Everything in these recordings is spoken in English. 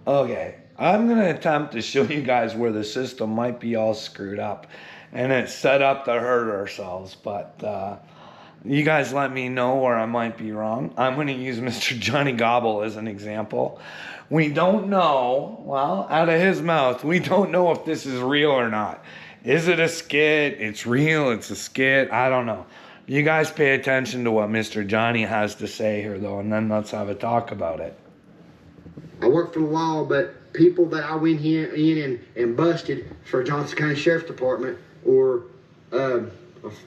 Okay, I'm gonna attempt to show you guys where the system might be all screwed up, and it's set up to hurt ourselves. But you guys let me know where I might be wrong. I'm gonna use Mr. Johnny Gobble as an example. We don't know. Well, out of his mouth, we don't know if this is real or not. Is it a skit? It's real. It's a skit. I don't know. You guys pay attention to what Mr. Johnny has to say here, though, and then let's have a talk about it. I work for the law, but people that I went here in and busted for Johnson County Sheriff's Department or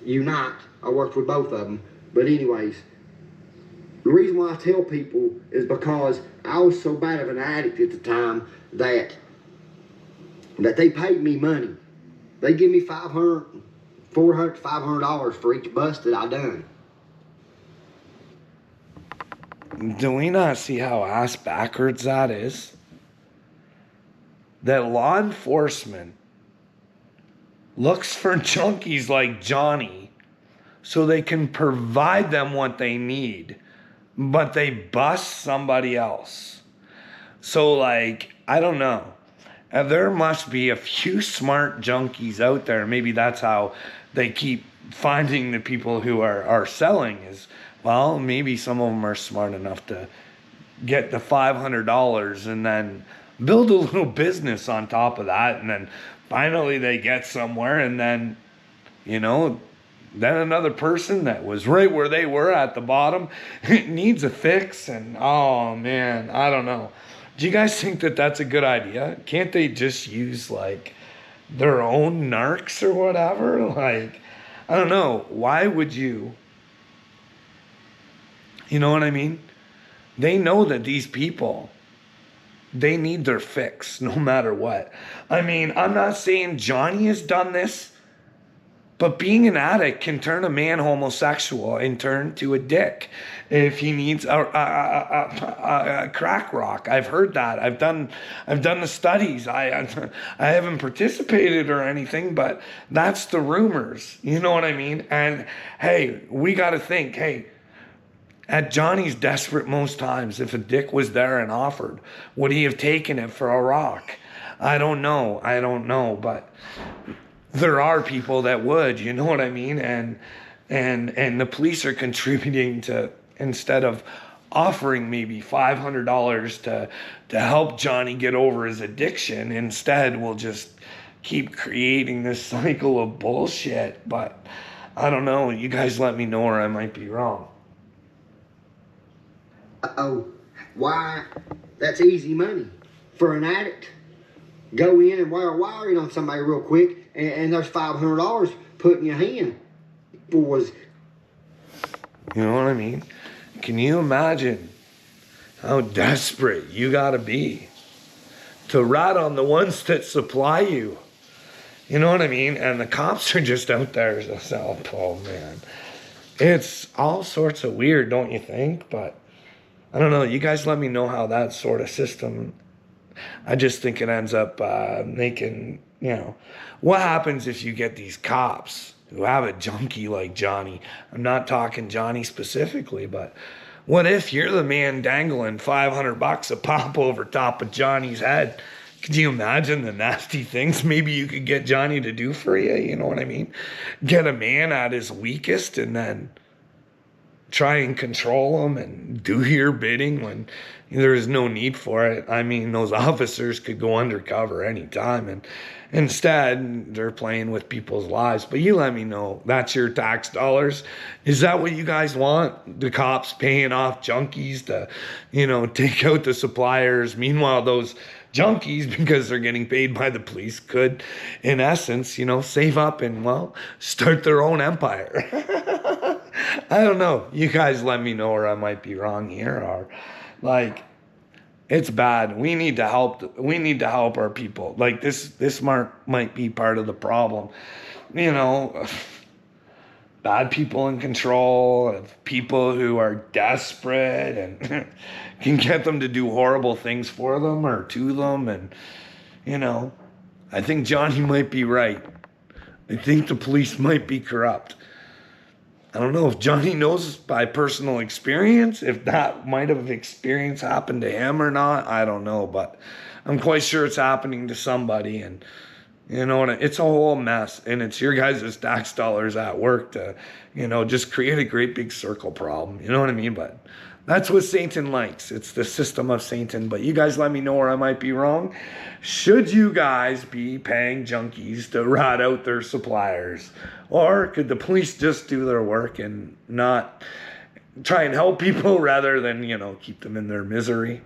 Unite, I worked with both of them. But anyways, the reason why I tell people is because I was so bad of an addict at the time that they paid me money. They give me $400 to $500 for each bust that I done. Do we not see how ass backwards that is? That law enforcement looks for junkies like Johnny so they can provide them what they need, but they bust somebody else. So, like, I don't know. There must be a few smart junkies out there. Maybe that's how they keep finding the people who are selling is, well, maybe some of them are smart enough to get the $500 and then build a little business on top of that. And then finally they get somewhere and then, then another person that was right where they were at the bottom needs a fix. And, oh man, I don't know. Do you guys think that that's a good idea? Can't they just use like their own narcs or whatever? Like, I don't know. Why would you? You know what I mean? They know that these people, they need their fix no matter what. I mean, I'm not saying Johnny has done this, but being an addict can turn a man homosexual and turn to a dick if he needs a crack rock. I've heard that. I've done the studies. I haven't participated or anything, but that's the rumors. You know what I mean? And hey, we got to think, hey, at Johnny's desperate most times, if a dick was there and offered, would he have taken it for a rock? I don't know, but there are people that would, you know what I mean? And the police are contributing to, instead of offering maybe $500 to help Johnny get over his addiction, instead we'll just keep creating this cycle of bullshit. But I don't know, you guys let me know where I might be wrong. Oh, why? That's easy money for an addict. Go in and wire wiring on somebody real quick, and there's $500 put in your hand. Was you know what I mean? Can you imagine how desperate you gotta be to rat on the ones that supply you? You know what I mean? And the cops are just out there to sell. Oh man, it's all sorts of weird, don't you think? But I don't know. You guys let me know how that sort of system. I just think it ends up making, what happens if you get these cops who have a junkie like Johnny? I'm not talking Johnny specifically, but what if you're the man dangling $500 a pop over top of Johnny's head? Could you imagine the nasty things maybe you could get Johnny to do for you? You know what I mean? Get a man at his weakest and then try and control them and do your bidding when there is no need for it. I mean, those officers could go undercover anytime, and instead they're playing with people's lives. But you let me know. That's your tax dollars. Is that what you guys want? The cops paying off junkies to, take out the suppliers. Meanwhile, those junkies, because they're getting paid by the police, could, in essence, save up and, start their own empire. I don't know. You guys let me know where I might be wrong here. Or, it's bad. We need to help. We need to help our people. Like this might be part of the problem. Bad people in control, of people who are desperate and can get them to do horrible things for them or to them. And, I think Johnny might be right. I think the police might be corrupt. I don't know if Johnny knows by personal experience, if that might have experience happened to him or not. I don't know, but I'm quite sure it's happening to somebody. And you know, it's a whole mess. And it's your guys' tax dollars at work to, just create a great big circle problem. You know what I mean? But that's what Satan likes. It's the system of Satan. But you guys let me know where I might be wrong. Should you guys be paying junkies to rat out their suppliers? Or could the police just do their work and not try and help people rather than, keep them in their misery?